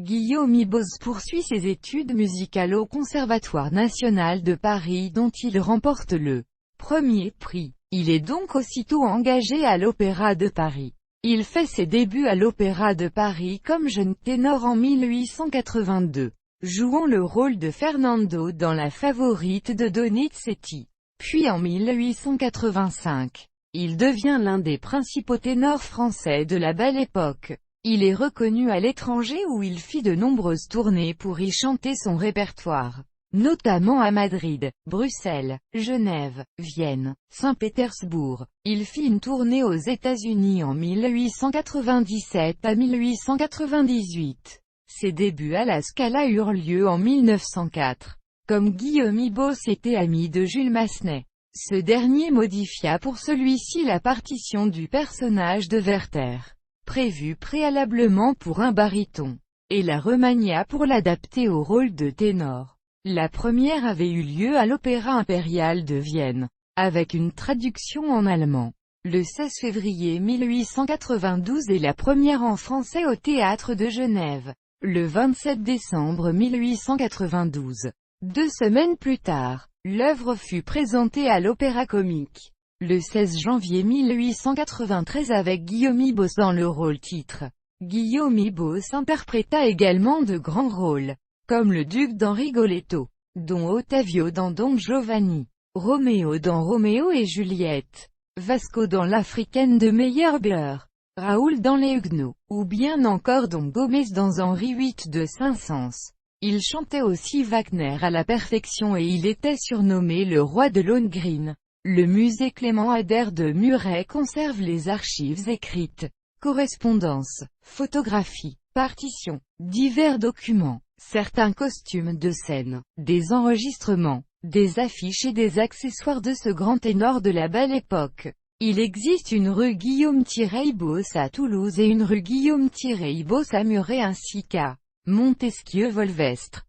Guillaume Ibos poursuit ses études musicales au Conservatoire national de Paris dont il remporte le premier prix. Il est donc aussitôt engagé à l'Opéra de Paris. Il fait ses débuts à l'Opéra de Paris comme jeune ténor en 1882, jouant le rôle de Fernando dans La Favorite de Donizetti. Puis en 1885, il devient l'un des principaux ténors français de la Belle Époque. Il est reconnu à l'étranger où il fit de nombreuses tournées pour y chanter son répertoire, notamment à Madrid, Bruxelles, Genève, Vienne, Saint-Pétersbourg. Il fit une tournée aux États-Unis en 1897 à 1898. Ses débuts à la Scala eurent lieu en 1904. Comme Guillaume Ibos était ami de Jules Massenet, ce dernier modifia pour celui-ci la partition du personnage de Werther, prévue préalablement pour un baryton, et la remania pour l'adapter au rôle de ténor. La première avait eu lieu à l'Opéra impérial de Vienne, avec une traduction en allemand, le 16 février 1892 et la première en français au Théâtre de Genève, le 27 décembre 1892. 2 semaines plus tard, l'œuvre fut présentée à l'Opéra-Comique, le 16 janvier 1893 avec Guillaume Ibos dans le rôle-titre. Guillaume Ibos interpréta également de grands rôles, comme le duc dans Rigoletto, Don Ottavio dans Don Giovanni, Roméo dans Roméo et Juliette, Vasco dans l'Africaine de Meyerbeer, Raoul dans Les Huguenots, ou bien encore Don Gomez dans Henri VIII de Saint-Saëns. Il chantait aussi Wagner à la perfection et il était surnommé le roi de Lohengrin. Le musée Clément Ader de Muret conserve les archives écrites, correspondances, photographies, partitions, divers documents, certains costumes de scène, des enregistrements, des affiches et des accessoires de ce grand ténor de la Belle Époque. Il existe une rue Guillaume-Ibos à Toulouse et une rue Guillaume-Ibos à Muret ainsi qu'à Montesquieu-Volvestre.